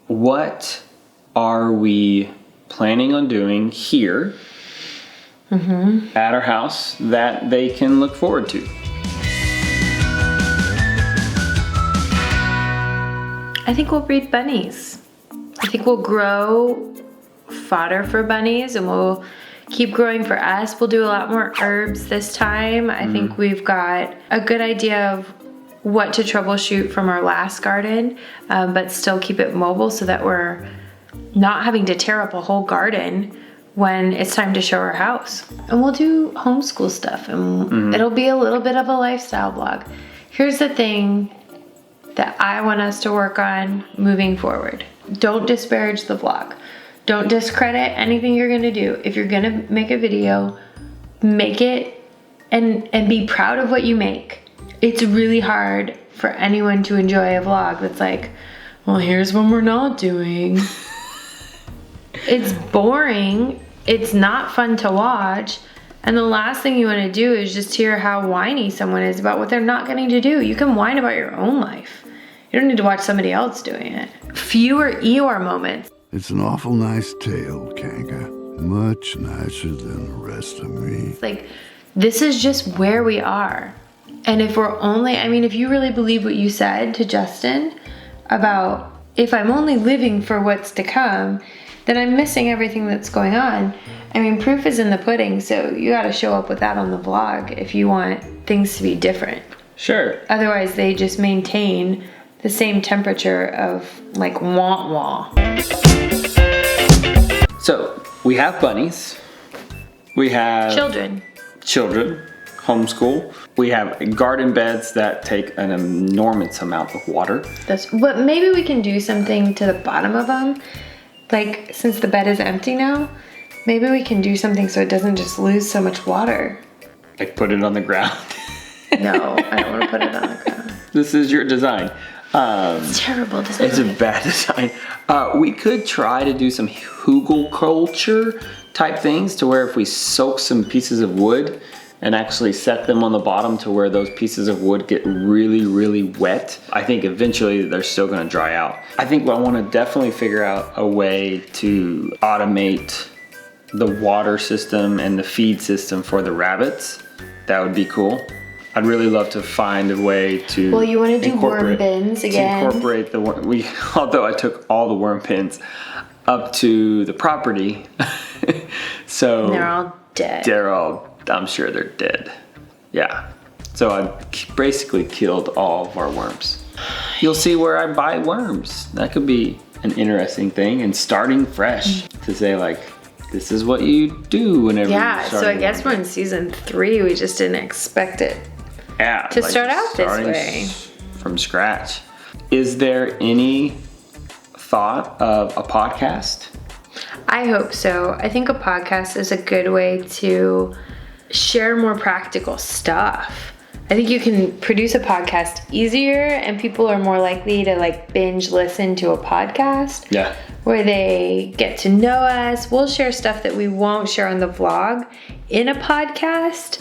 what are we planning on doing here at our house that they can look forward to? I think we'll breed bunnies. I think we'll grow fodder for bunnies, and we'll keep growing for us. We'll do a lot more herbs this time. I think we've got a good idea of what to troubleshoot from our last garden, but still keep it mobile so that we're not having to tear up a whole garden when it's time to show our house. And we'll do homeschool stuff, and it'll be a little bit of a lifestyle blog. Here's the thing that I want us to work on moving forward. Don't disparage the vlog. Don't discredit anything you're gonna do. If you're gonna make a video, make it and be proud of what you make. It's really hard for anyone to enjoy a vlog that's like, well, here's what we're not doing. It's boring. It's not fun to watch. And the last thing you wanna do is just hear how whiny someone is about what they're not getting to do. You can whine about your own life. You don't need to watch somebody else doing it. Fewer Eeyore moments. It's an awful nice tale, Kanka. Much nicer than the rest of me. It's like, this is just where we are. And if we're only, I mean, if you really believe what you said to Justin about if I'm only living for what's to come, then I'm missing everything that's going on. I mean, proof is in the pudding, so you gotta show up with that on the vlog if you want things to be different. Sure. Otherwise, they just maintain the same temperature of like wah-wah. So we have bunnies. We have Children, homeschool. We have garden beds that take an enormous amount of water. But maybe we can do something to the bottom of them. Like, since the bed is empty now, maybe we can do something so it doesn't just lose so much water. Like put it on the ground. No, I don't want to put it on the ground. This is your design. It's terrible design. It's a bad design. We could try to do some hugelkultur type things to where if we soak some pieces of wood and actually set them on the bottom to where those pieces of wood get really, really wet, I think eventually they're still gonna dry out. I think I wanna definitely figure out a way to automate the water system and the feed system for the rabbits. That would be cool. I'd really love to find a way to. Well, you want to do worm bins again? To incorporate the worm. Although I took all the worm pins up to the property, so they're all dead. I'm sure they're dead. Yeah. So I basically killed all of our worms. You'll see where I buy worms. That could be an interesting thing, and starting fresh to say like, this is what you do whenever. Yeah. So I guess we're in season 3. We just didn't expect it. Yeah, to start out this way. From scratch. Is there any thought of a podcast? I hope so. I think a podcast is a good way to share more practical stuff. I think you can produce a podcast easier, and people are more likely to like binge listen to a podcast. Yeah. Where they get to know us. We'll share stuff that we won't share on the vlog in a podcast,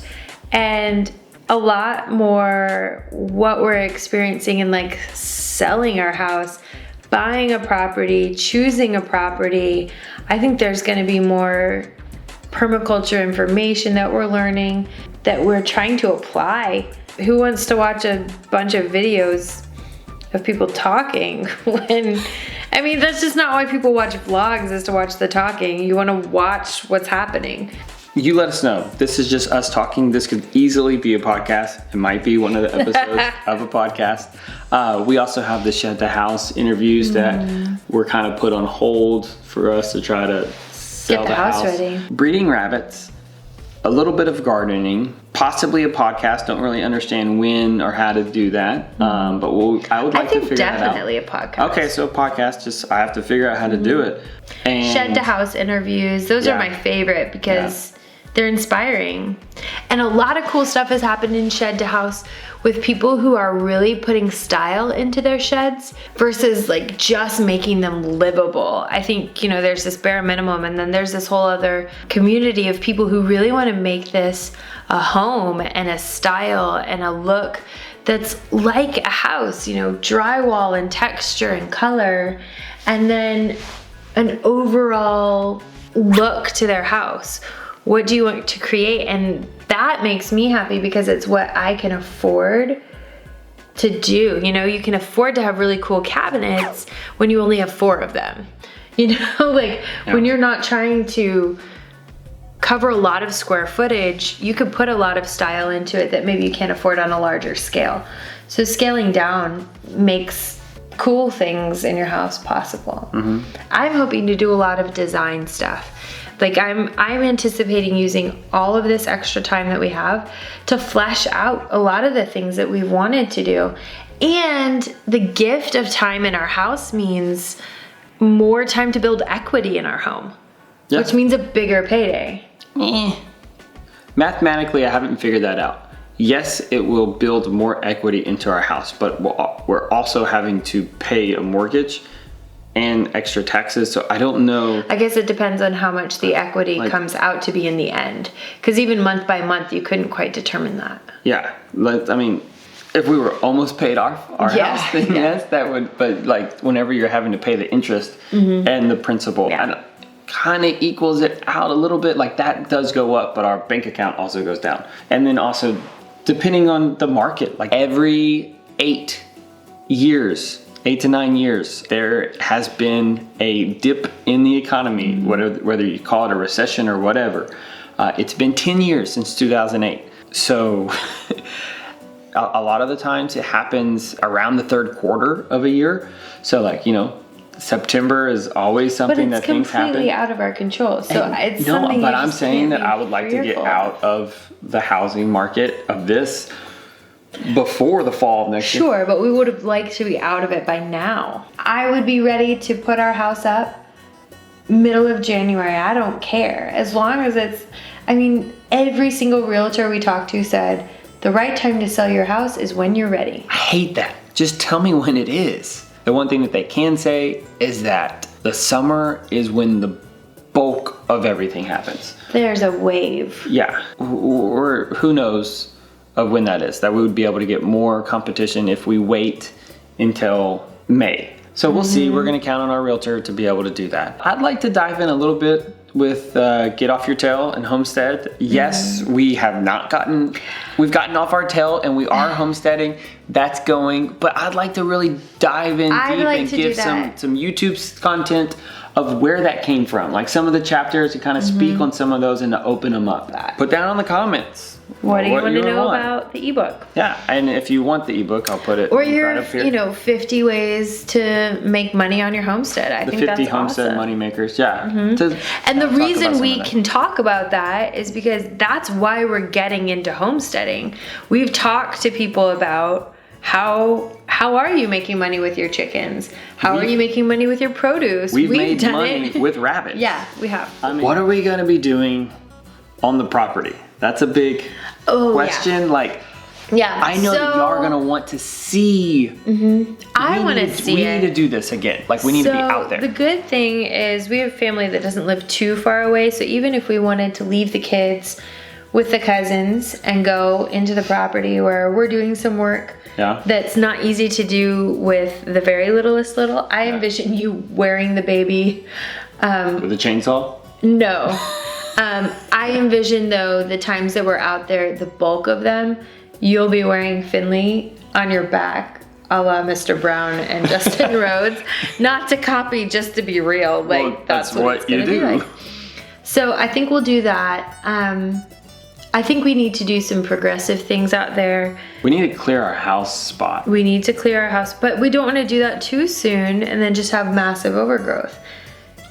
and a lot more what we're experiencing in like selling our house, buying a property, choosing a property. I think there's going to be more permaculture information that we're learning that we're trying to apply. Who wants to watch a bunch of videos of people talking when, I mean, that's just not why people watch vlogs, is to watch the talking. You want to watch what's happening. You let us know. This is just us talking. This could easily be a podcast. It might be one of the episodes of a podcast. We also have the Shed to House interviews that were kind of put on hold for us to try to sell the house ready. Breeding rabbits, a little bit of gardening, possibly a podcast. Don't really understand when or how to do that. But I would like to figure that out. Definitely a podcast. Okay, so a podcast, just I have to figure out how to do it. And Shed to House interviews, those are my favorite because they're inspiring. And a lot of cool stuff has happened in Shed to House with people who are really putting style into their sheds versus like just making them livable. I think, you know, there's this bare minimum, and then there's this whole other community of people who really want to make this a home and a style and a look that's like a house, you know, drywall and texture and color. and then an overall look to their house. What do you want to create? And that makes me happy because it's what I can afford to do. You know, you can afford to have really cool cabinets when you only have 4 of them. You know, like when you're not trying to cover a lot of square footage, you could put a lot of style into it that maybe you can't afford on a larger scale. So scaling down makes cool things in your house possible. I'm hoping to do a lot of design stuff. Like I'm anticipating using all of this extra time that we have to flesh out a lot of the things that we've wanted to do. And the gift of time in our house means more time to build equity in our home, which means a bigger payday. Mathematically, I haven't figured that out. Yes, it will build more equity into our house, but we're also having to pay a mortgage and extra taxes, so I don't know. I guess it depends on how much the equity comes out to be in the end. Because even month by month, you couldn't quite determine that. Yeah, I mean, if we were almost paid off our house, then yes, that would, but like whenever you're having to pay the interest and the principal, kind of equals it out a little bit. Like that does go up, but our bank account also goes down. And then also, depending on the market, like every 8 to 9 years, there has been a dip in the economy, whether you call it a recession or whatever. It's been 10 years since 2008. So a lot of the times it happens around the 3rd quarter of a year. So like, you know, September is always something that things happen. But it's completely out of our control. So it's something. But I'm saying that I would like to get out of the housing market of this before the fall of next year. Sure, but we would have liked to be out of it by now. I would be ready to put our house up middle of January. I don't care. As long as it's, I mean, every single realtor we talked to said, the right time to sell your house is when you're ready. I hate that. Just tell me when it is. The one thing that they can say is that the summer is when the bulk of everything happens. There's a wave. Yeah, or who knows of when that is. That we would be able to get more competition if we wait until May. So we'll see. We're going to count on our realtor to be able to do that. I'd like to dive in a little bit with Get Off Your Tail and Homestead. Yes, we've gotten off our tail and we are homesteading. That's going, but I'd like to really dive in deep and give some YouTube content of where that came from. Like some of the chapters to kind of speak on some of those and to open them up. Put down in the comments. What do you want to know about the ebook? Yeah, and if you want the ebook, I'll put it right up here. Or 50 ways to make money on your homestead. I think that's awesome. The 50 homestead money makers, yeah. And the reason we can talk about that is because that's why we're getting into homesteading. We've talked to people about how are you making money with your chickens? How are you making money with your produce? We've made money with rabbits. Yeah, we have. I mean, what are we going to be doing on the property? That's a big question. Yeah. I know that y'all are going to want to see. I want to see it. We need to do this again. Like, we need to be out there. The good thing is we have family that doesn't live too far away. So even if we wanted to leave the kids with the cousins and go into the property where we're doing some work that's not easy to do with the very littlest little, I envision you wearing the baby. With a chainsaw? No. I envision, though, the times that we're out there, the bulk of them, you'll be wearing Finley on your back, a la Mr. Brown and Justin Rhodes. Not to copy, just to be real. Like, well, that's what it's gonna be like. So I think we'll do that. I think we need to do some progressive things out there. We need to clear our house spot. We need to clear our house, but we don't want to do that too soon and then just have massive overgrowth.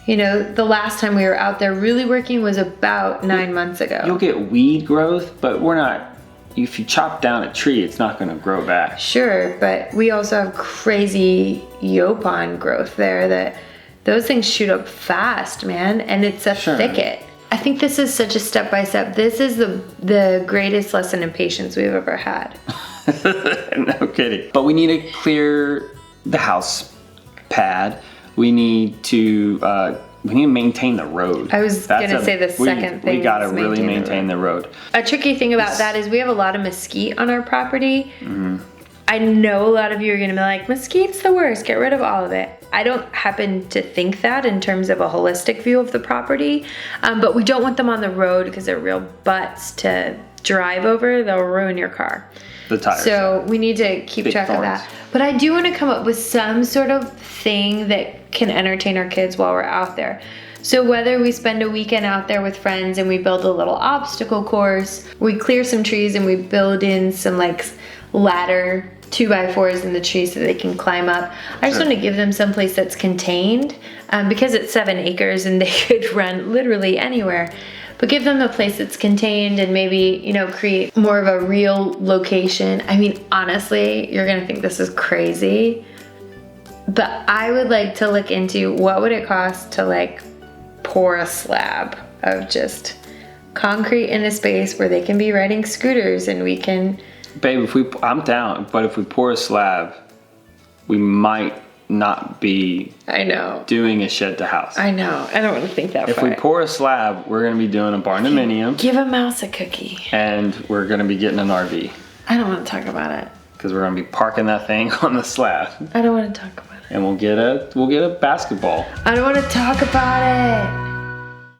You know, the last time we were out there really working was about 9 months ago. You'll get weed growth, but we're not, if you chop down a tree, it's not gonna grow back. Sure, but we also have crazy yopon growth there that those things shoot up fast, man, and it's a thicket. I think this is such a step-by-step. This is the greatest lesson in patience we've ever had. No kidding. But we need to clear the house pad. We need to maintain the road. I was gonna say the second thing. We gotta really maintain the road. A tricky thing about that is we have a lot of mesquite on our property. I know a lot of you are gonna be like, mesquite's the worst, get rid of all of it. I don't happen to think that in terms of a holistic view of the property, but we don't want them on the road because they're real butts to drive over. They'll ruin your car. The tires. So we need to keep track of that. But I do want to come up with some sort of thing that can entertain our kids while we're out there. So whether we spend a weekend out there with friends and we build a little obstacle course, we clear some trees and we build in some like ladder 2x4s in the trees so they can climb up. I just want to give them some place that's contained because it's 7 acres and they could run literally anywhere. But give them a place that's contained and maybe, you know, create more of a real location. I mean, honestly, you're gonna think this is crazy, but I would like to look into what would it cost to like pour a slab of just concrete in a space where they can be riding scooters and we can... Babe, I'm down, but if we pour a slab, we might not be doing a shed to house. I know. I don't want to think that If far. we pour a slab, we're going to be doing a barndominium. Give a mouse a cookie. And we're going to be getting an RV. I don't want to talk about it. Because we're going to be parking that thing on the slab. I don't want to talk about it. And we'll get a basketball. I don't want to talk about it.